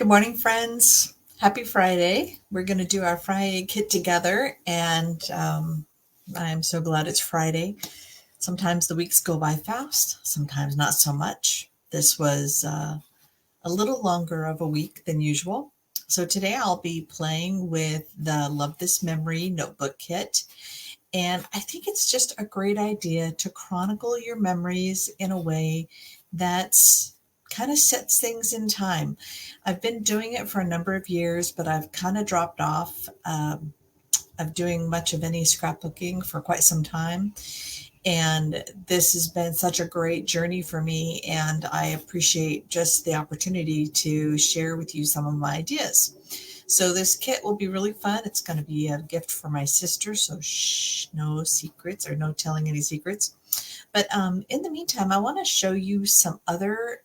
Good morning, friends. Happy Friday. We're going to do our Fri-Yay kit together, and I'm so glad it's Friday. Sometimes the weeks go by fast, sometimes not so much. This was a little longer of a week than usual. So today I'll be playing with the Love This Memory notebook kit. And I think it's just a great idea to chronicle your memories in a way that's kind of sets things in time. I've been doing it for a number of years, but I've kind of dropped off of doing much of any scrapbooking for quite some time. And this has been such a great journey for me, and I appreciate just the opportunity to share with you some of my ideas. So this kit will be really fun. It's going to be a gift for my sister, so shh, no secrets or no telling any secrets. But in the meantime, I want to show you some other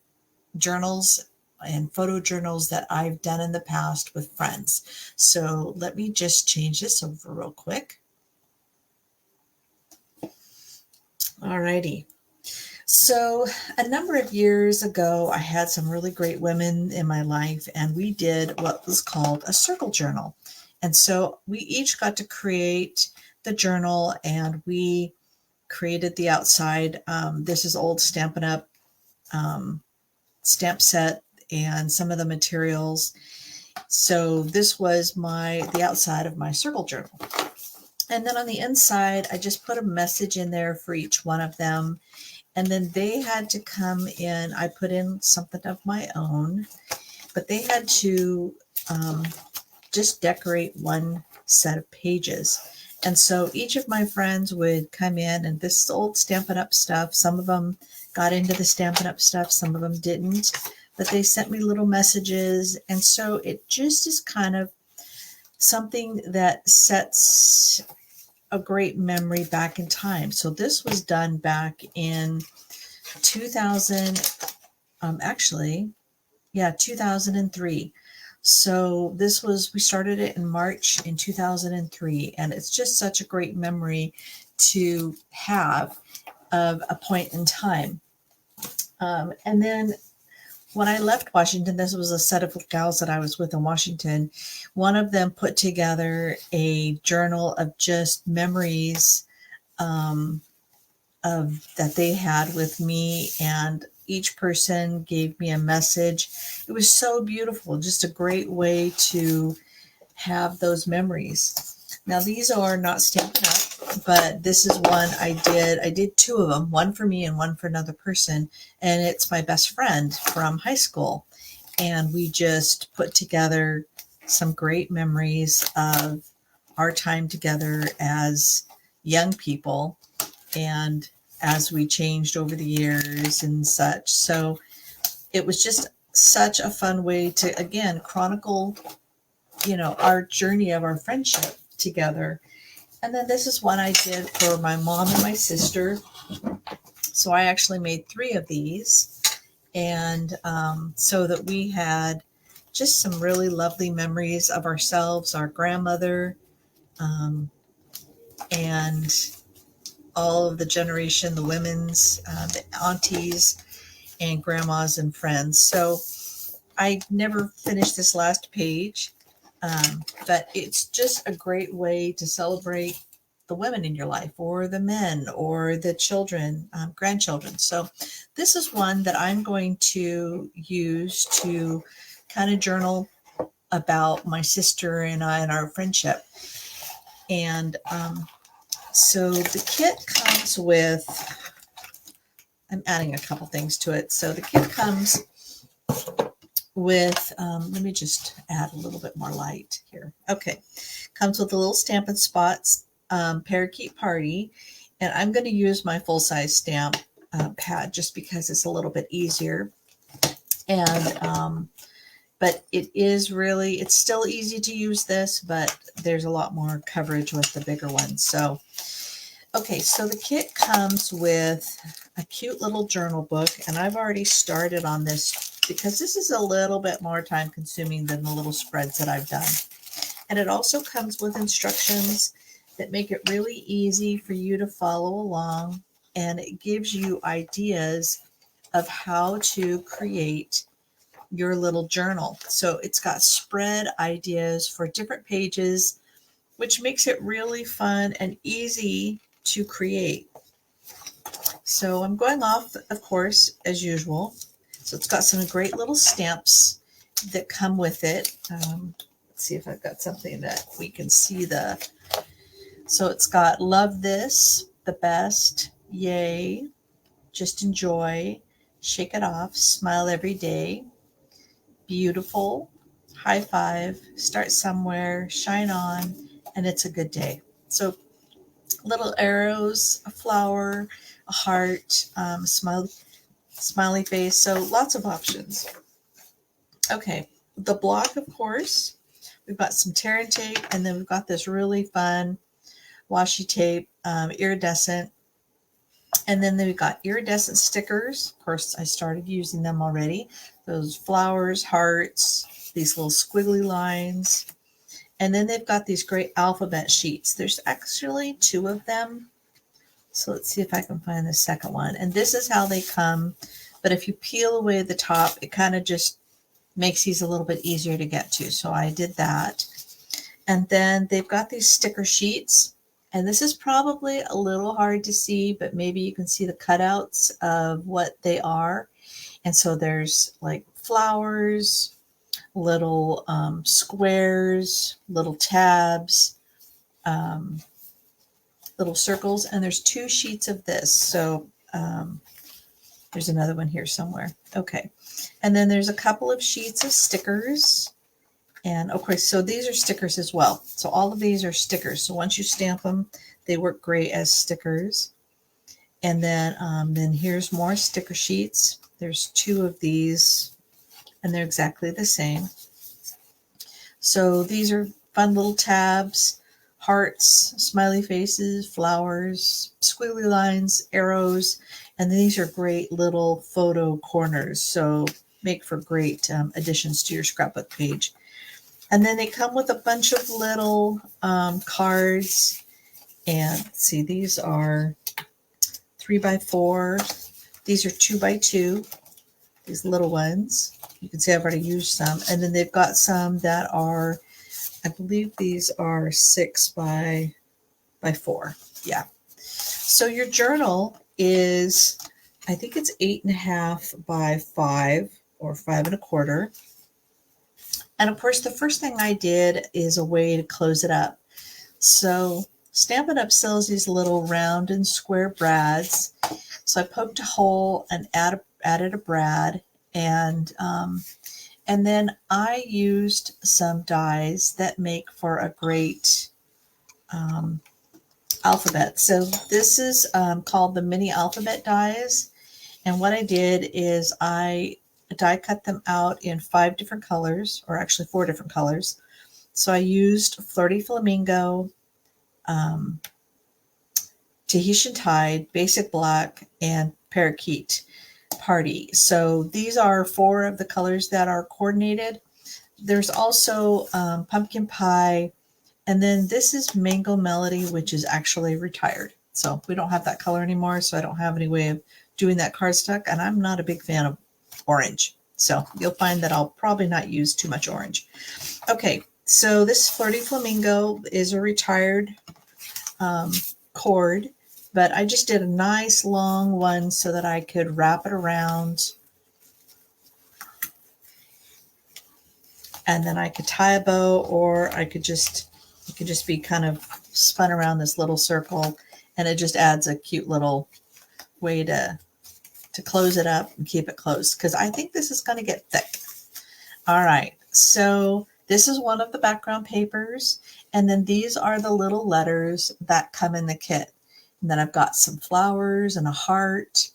journals and photo journals that I've done in the past with friends. So let me just change this over real quick. Alrighty. So a number of years ago, I had some really great women in my life, and we did what was called a circle journal. And so we each got to create the journal, and we created the outside. This is old Stampin' Up! Stamp set and some of the materials. So this was the outside of my circle journal. And then on the inside, I just put a message in there for each one of them. And then they had to come in. I put in something of my own, but they had to just decorate one set of pages. And so each of my friends would come in, and this is old Stampin' Up! Stuff. Some of them got into the Stampin' Up! Stuff, some of them didn't, but they sent me little messages. And so it just is kind of something that sets a great memory back in time. So this was done back in 2000, 2003. So we started it in March in 2003, and it's just such a great memory to have of a point in time. And then when I left Washington, this was a set of gals that I was with in Washington. One of them put together a journal of just memories that they had with me, and each person gave me a message. It was so beautiful, just a great way to have those memories. Now these are not Stampin' Up, but this is one I did. I did two of them, one for me and one for another person, and it's my best friend from high school. And we just put together some great memories of our time together as young people and as we changed over the years and such. So it was just such a fun way to, again, chronicle, our journey of our friendship together. And then this is one I did for my mom and my sister. So I actually made three of these, and so that we had just some really lovely memories of ourselves, our grandmother, and all of the generation, the women's, the aunties and grandmas and friends. So I never finished this last page, but it's just a great way to celebrate the women in your life, or the men, or the children, grandchildren. So this is one that I'm going to use to kind of journal about my sister and I and our friendship. And so the kit comes with, I'm adding a couple things to it. So the kit comes with, let me just add a little bit more light here. Okay. Comes with a little Stampin' Spots Parakeet Party. And I'm going to use my full-size stamp pad just because it's a little bit easier. And, but it's still easy to use this, but there's a lot more coverage with the bigger one. So, okay, so the kit comes with a cute little journal book, and I've already started on this because this is a little bit more time consuming than the little spreads that I've done. And it also comes with instructions that make it really easy for you to follow along, and it gives you ideas of how to create your little journal. So it's got spread ideas for different pages, which makes it really fun and easy to create. So I'm going off, of course, as usual. So it's got some great little stamps that come with it. Let's see if I've got something that we can see the. So it's got love this, the best, yay, just enjoy, shake it off, smile every day, beautiful, high five, start somewhere, shine on, and it's a good day. So little arrows, a flower, a heart, smiley face. So lots of options. Okay, the block, of course. We've got some tear and tape, and then we've got this really fun washi tape, iridescent. And then we've got iridescent stickers. Of course, I started using them already. Those flowers, hearts, these little squiggly lines. And then they've got these great alphabet sheets. There's actually 2 of them. So let's see if I can find the second one. And this is how they come. But if you peel away the top, it kind of just makes these a little bit easier to get to. So I did that. And then they've got these sticker sheets. And this is probably a little hard to see, but maybe you can see the cutouts of what they are. And so there's like flowers, little squares, little tabs, little circles, and there's 2 sheets of this. So there's another one here somewhere. Okay. And then there's a couple of sheets of stickers. And okay, so these are stickers as well. So all of these are stickers. So once you stamp them, they work great as stickers. And then here's more sticker sheets. There's 2 of these, and they're exactly the same. So these are fun little tabs, hearts, smiley faces, flowers, squiggly lines, arrows, and these are great little photo corners. So make for great additions to your scrapbook page. And then they come with a bunch of little cards. And see, these are 3x4. These are 2x2. These little ones. You can see I've already used some. And then they've got some that are, I believe these are 6x4. Yeah. So your journal is, I think it's 8.5 by 5 or 5 1/4. And of course, the first thing I did is a way to close it up. So Stampin' Up! Sells these little round and square brads. So I poked a hole and added a brad. And then I used some dies that make for a great alphabet. So this is called the mini alphabet dies. And what I did is I die cut them out in 5 different colors, or actually 4 different colors. So I used Flirty Flamingo, Tahitian Tide, Basic Black, and Parakeet Party. So these are 4 of the colors that are coordinated. There's also Pumpkin Pie, and then this is Mango Melody, which is actually retired. So we don't have that color anymore, so I don't have any way of doing that cardstock, and I'm not a big fan of orange. So you'll find that I'll probably not use too much orange. Okay, so this Flirty Flamingo is a retired cord, but I just did a nice long one so that I could wrap it around. And then I could tie a bow, or I could just, it could just be kind of spun around this little circle, and it just adds a cute little way to close it up and keep it closed, because I think this is going to get thick. All right, so this is one of the background papers, and then these are the little letters that come in the kit. And then I've got some flowers and a heart.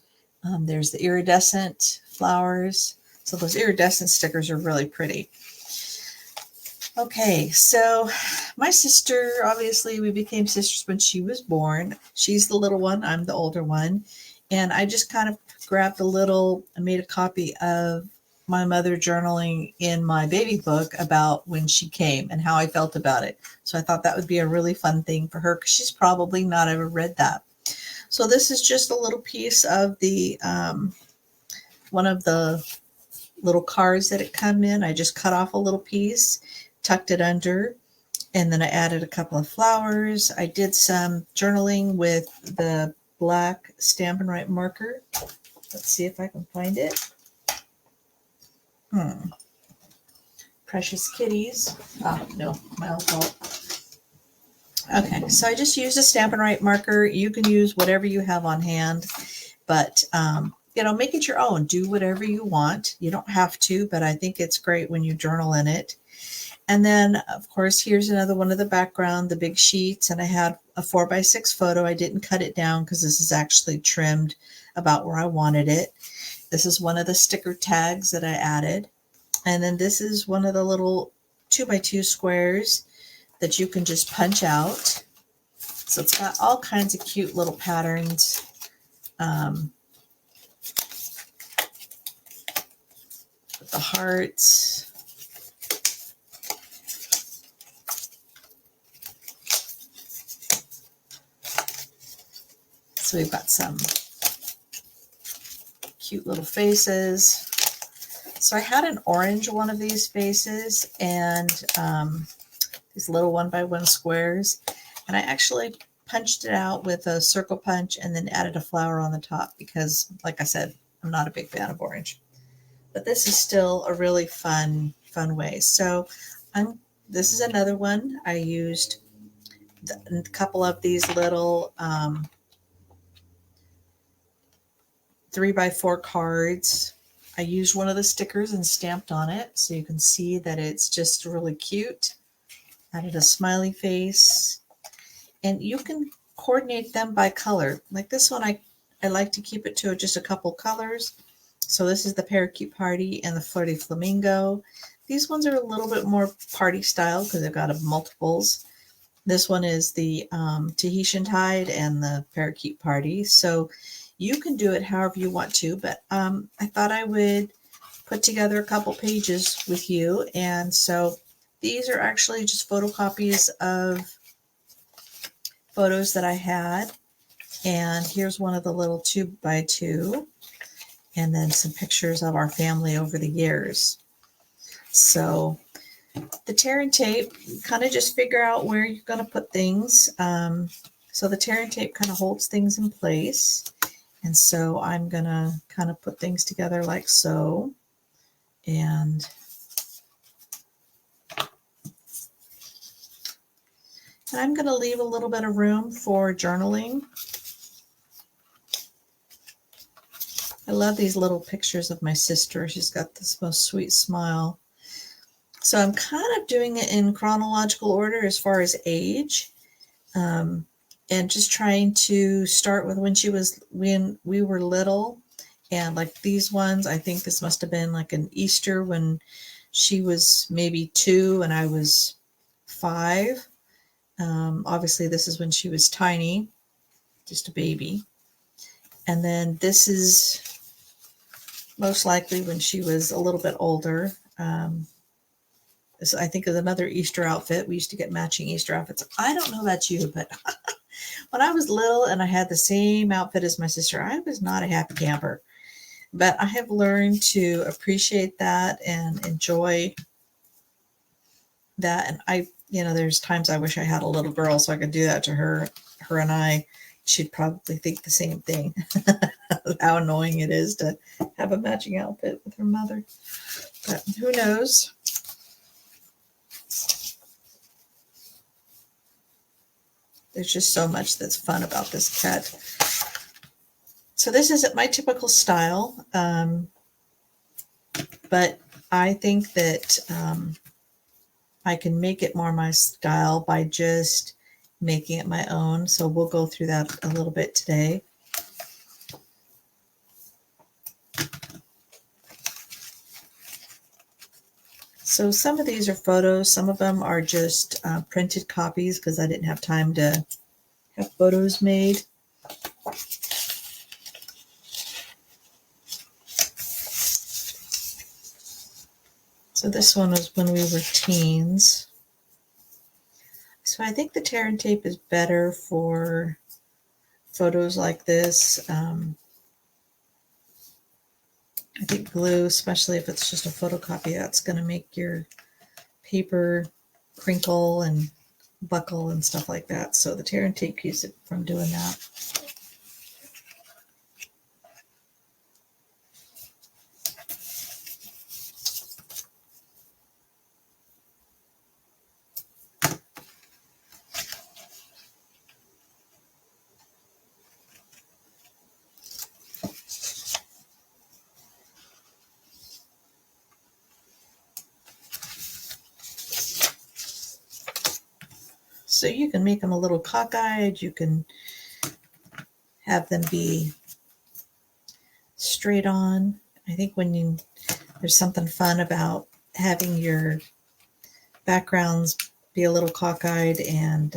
There's the iridescent flowers. So those iridescent stickers are really pretty. Okay, so my sister, obviously we became sisters when she was born. She's the little one, I'm the older one. And I just kind of grabbed I made a copy of my mother journaling in my baby book about when she came and how I felt about it. So I thought that would be a really fun thing for her, because she's probably not ever read that. So this is just a little piece of the, one of the little cards that it come in. I just cut off a little piece, tucked it under, and then I added a couple of flowers. I did some journaling with the black Stampin' Write marker. Let's see if I can find it. Precious kitties. Oh, no, my own fault. Okay, so I just used a Stampin' Write marker. You can use whatever you have on hand, but you know, make it your own. Do whatever you want. You don't have to, but I think it's great when you journal in it. And then, of course, here's another one of the background, the big sheets, and I had a 4x6 photo. I didn't cut it down because this is actually trimmed about where I wanted it. This is one of the sticker tags that I added. And then this is one of the little 2x2 squares that you can just punch out. So it's got all kinds of cute little patterns. With the hearts. So we've got some cute little faces. So I had an orange one of these faces and these little 1x1 squares. And I actually punched it out with a circle punch and then added a flower on the top because, like I said, I'm not a big fan of orange. But this is still a really fun way. So this is another one. I used a couple of these little 3x4 cards. I used one of the stickers and stamped on it so you can see that it's just really cute. Added a smiley face. And you can coordinate them by color. Like this one, I like to keep it to just a couple colors. So this is the Parakeet Party and the Flirty Flamingo. These ones are a little bit more party style because they've got multiples. This one is the Tahitian Tide and the Parakeet Party. So you can do it however you want to, but I thought I would put together a couple pages with you. And so these are actually just photocopies of photos that I had. And here's one of the little 2x2. And then some pictures of our family over the years. So the tear and tape, kind of just figure out where you're going to put things. So the tear and tape kind of holds things in place. And so I'm going to kind of put things together like so. And I'm going to leave a little bit of room for journaling. I love these little pictures of my sister. She's got this most sweet smile. So I'm kind of doing it in chronological order as far as age. And just trying to start with when we were little. And like these ones, I think this must have been like an Easter when she was maybe 2 and I was 5. Obviously this is when she was tiny, just a baby. And then this is most likely when she was a little bit older. This, I think, is another Easter outfit. We used to get matching Easter outfits. I don't know about you, but when I was little and I had the same outfit as my sister, I was not a happy camper. But I have learned to appreciate that and enjoy that. And there's times I wish I had a little girl so I could do that to her. Her and I, she'd probably think the same thing. How annoying it is to have a matching outfit with her mother. But who knows? There's just so much that's fun about this kit. So this isn't my typical style, but I think that I can make it more my style by just making it my own. So we'll go through that a little bit today. So some of these are photos. Some of them are just printed copies because I didn't have time to have photos made. So this one was when we were teens. So I think the tear and tape is better for photos like this. I think glue, especially if it's just a photocopy, that's going to make your paper crinkle and buckle and stuff like that. So the tear and tape keeps it from doing that. So you can make them a little cockeyed. You can have them be straight on. I think there's something fun about having your backgrounds be a little cockeyed and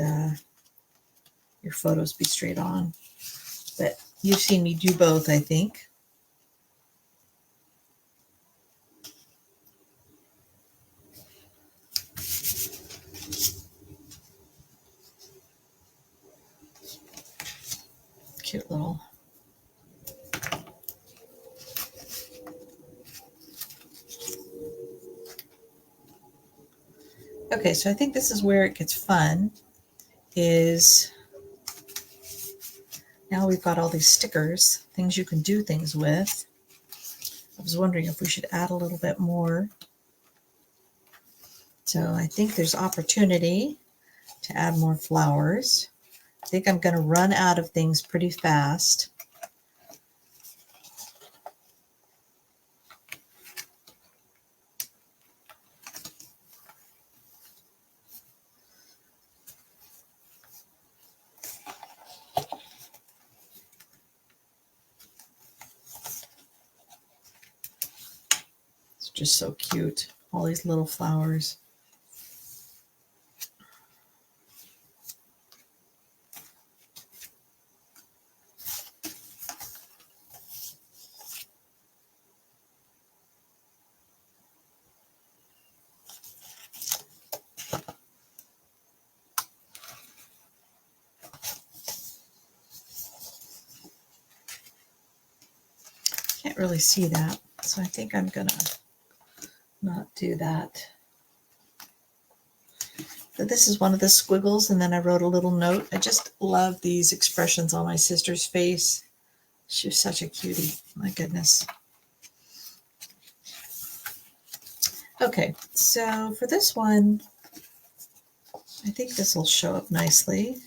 your photos be straight on. But you've seen me do both, I think. Cute little. Okay, so I think this is where it gets fun, is now we've got all these stickers, things you can do things with. I was wondering if we should add a little bit more. So I think there's opportunity to add more flowers. I think I'm going to run out of things pretty fast. It's just so cute, all these little flowers. Can't really see that, so I think I'm gonna not do that. So this is one of the squiggles, and then I wrote a little note. I just love these expressions on my sister's face. She was such a cutie, my goodness. Okay, so for this one, I think this will show up nicely.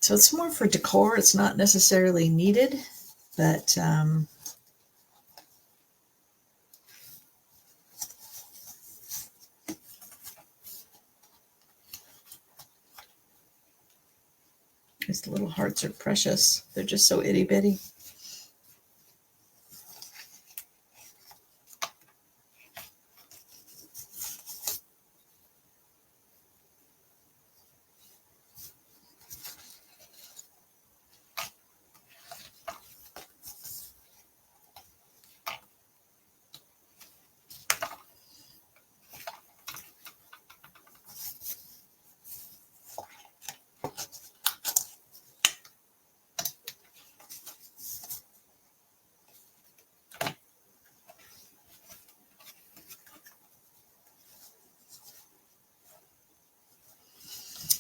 So it's more for decor. It's not necessarily needed, but these little hearts are precious. They're just so itty bitty.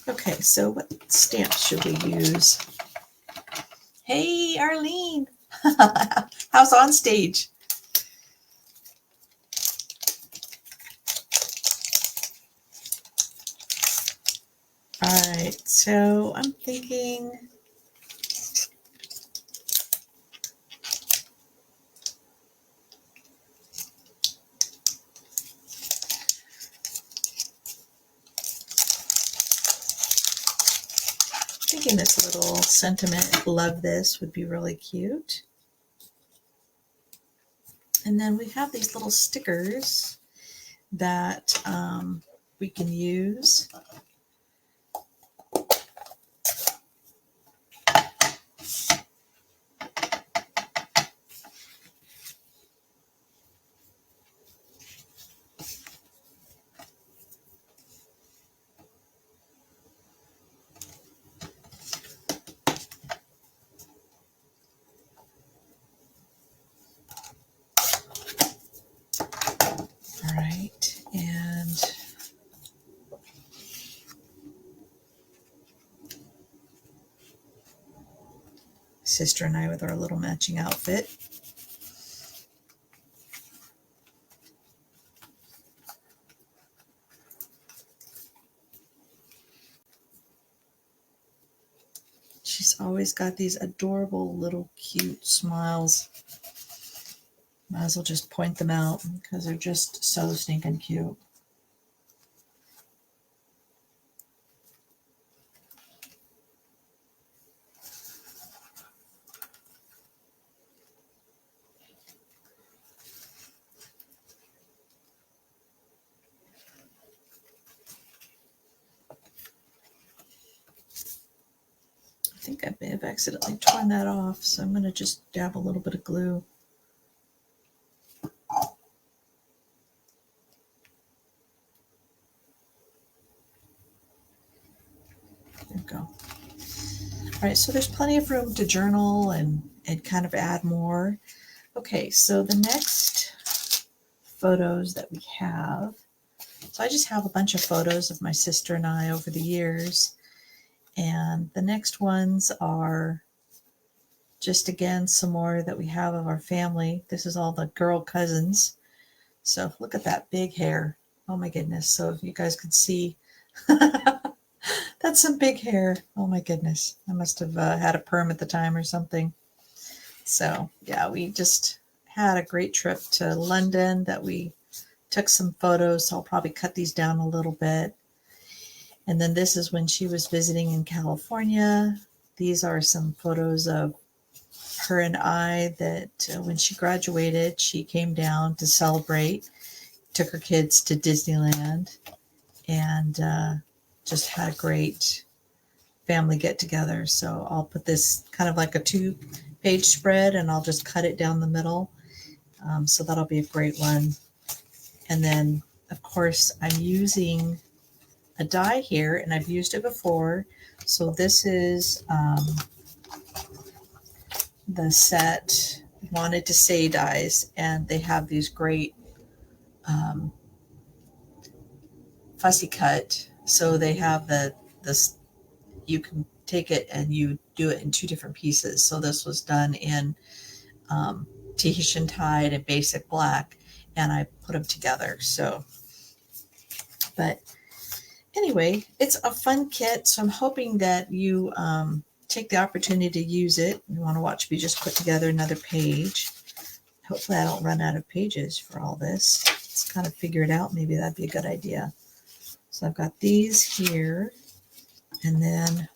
Okay, so what stamps should we use? Hey, Arlene. How's on stage? All right, so I'm thinking this little sentiment, love this, would be really cute. And then we have these little stickers that we can use. sister and I with our little matching outfit. She's always got these adorable little cute smiles. Might as well just point them out because they're just so stinking cute. I think I may have accidentally torn that off, so I'm going to just dab a little bit of glue. There we go. All right, so there's plenty of room to journal and kind of add more. Okay, so the next photos that we have, so I just have a bunch of photos of my sister and I over the years. And the next ones are just, again, some more that we have of our family. This is all the girl cousins. So look at that big hair. Oh my goodness. So if you guys could see, that's some big hair. Oh my goodness. I must have had a perm at the time or something. So yeah, we just had a great trip to London that we took some photos. So I'll probably cut these down a little bit. And then this is when she was visiting in California. These are some photos of her and I that when she graduated, she came down to celebrate, took her kids to Disneyland, and just had a great family get together. So I'll put this kind of like a 2-page spread, and I'll just cut it down the middle. So that'll be a great one. And then, of course, I'm using a die here, and I've used it before. So this is the set Wanted to Say dies, and they have these great fussy cut. So they have this, you can take it and you do it in 2 different pieces. So this was done in Tahitian tide and basic black, and I put them together. So, but anyway, it's a fun kit. So I'm hoping that you take the opportunity to use it. You want to watch me just put together another page. Hopefully I don't run out of pages for all this. Let's kind of figure it out. Maybe that'd be a good idea. So I've got these here, and then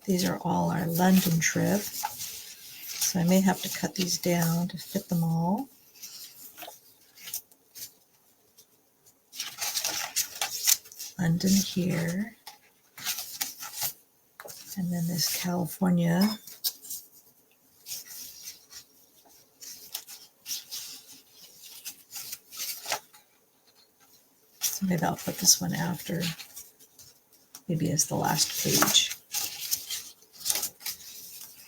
these are all our London trip. So I may have to cut these down to fit them all. London here. And then this California. So maybe I'll put this one after, maybe as the last page.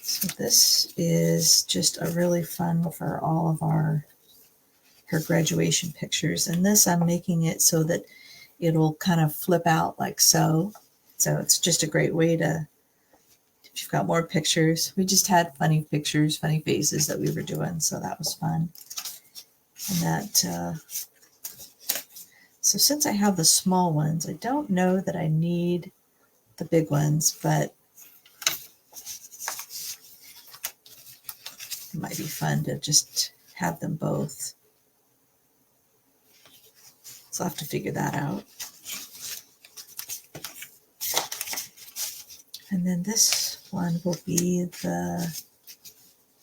So this is just a really fun for all of her graduation pictures. And this, I'm making it so that it'll kind of flip out like so. So it's just a great way to, if you've got more pictures. We just had funny pictures, funny faces that we were doing. So that was fun. And that, so since I have the small ones, I don't know that I need the big ones, but it might be fun to just have them both. So I'll have to figure that out. And then this one will be the,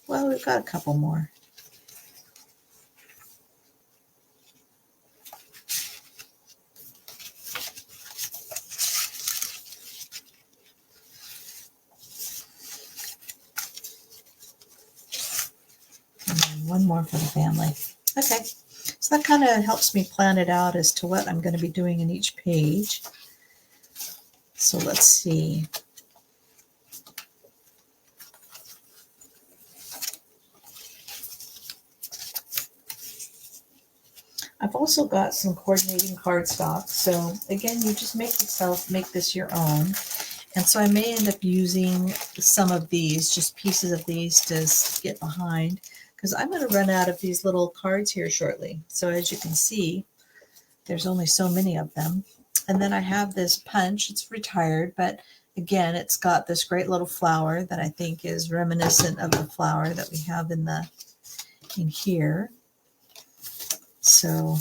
well, we've got a couple more. And then one more for the family. Okay, so that kind of helps me plan it out as to what I'm going to be doing in each page. So let's see. I've also got some coordinating cardstock. So again, you just make this your own. And so I may end up using some of these, just pieces of these to get behind, because I'm going to run out of these little cards here shortly. So as you can see, there's only so many of them. And then I have this punch. It's retired, but again, it's got this great little flower that I think is reminiscent of the flower that we have in here. So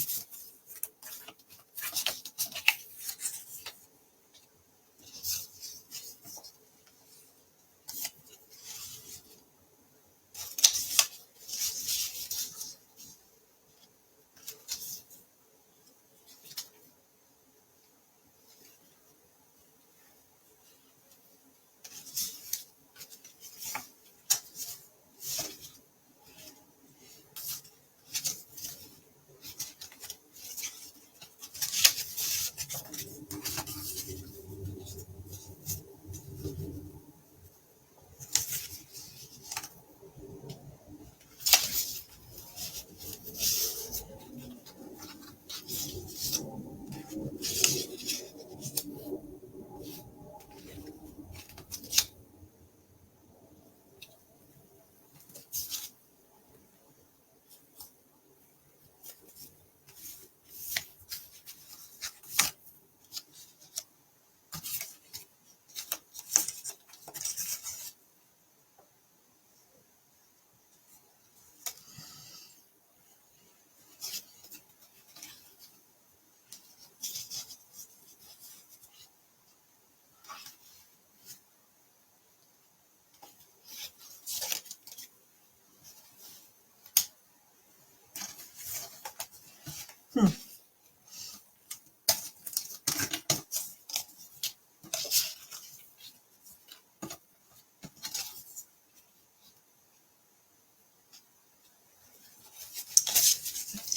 I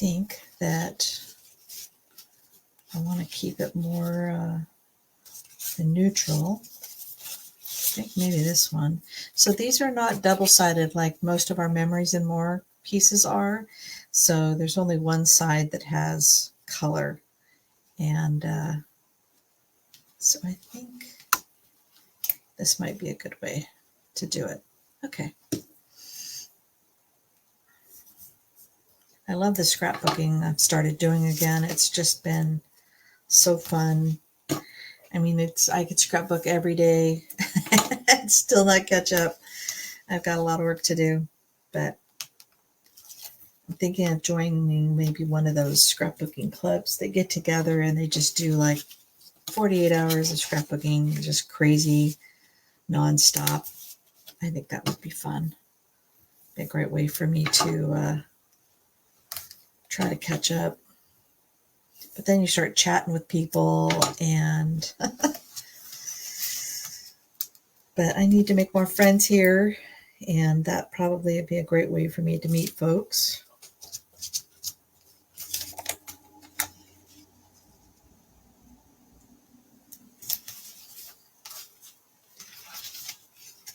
think that I want to keep it more neutral. I think maybe this one. So these are not double-sided like most of our Memories and More pieces are. So there's only one side that has color. And so I think this might be a good way to do it. Okay. I love the scrapbooking I've started doing again. It's just been so fun. I mean, I could scrapbook every day and still not catch up. I've got a lot of work to do, but I'm thinking of joining maybe one of those scrapbooking clubs. They get together and they just do like 48 hours of scrapbooking, just crazy, nonstop. I think that would be fun. Be a great way for me to try to catch up. But then you start chatting with people and but I need to make more friends here, and that probably would be a great way for me to meet folks.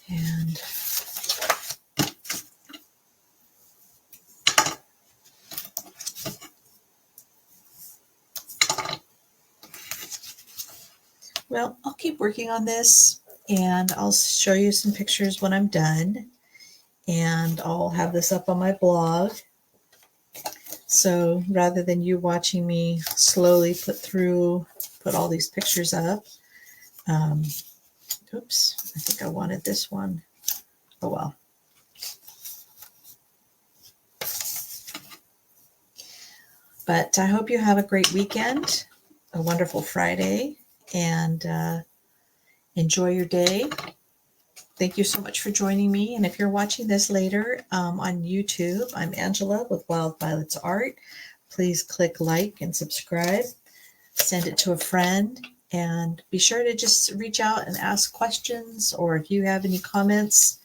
And well, I'll keep working on this, and I'll show you some pictures when I'm done, and I'll have this up on my blog. So rather than you watching me slowly put all these pictures up, oops, I think I wanted this one. Oh well. But I hope you have a great weekend, a wonderful Friday, and enjoy your day. Thank you so much for joining me. And if you're watching this later on YouTube, I'm Angela with Wild Violets Art. Please click like and subscribe. Send it to a friend. And be sure to just reach out and ask questions, or if you have any comments,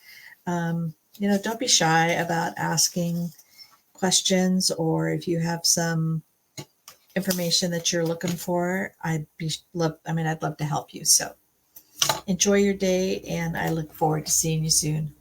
don't be shy about asking questions, or if you have some information that you're looking for, I'd love to help you. So enjoy your day, and I look forward to seeing you soon.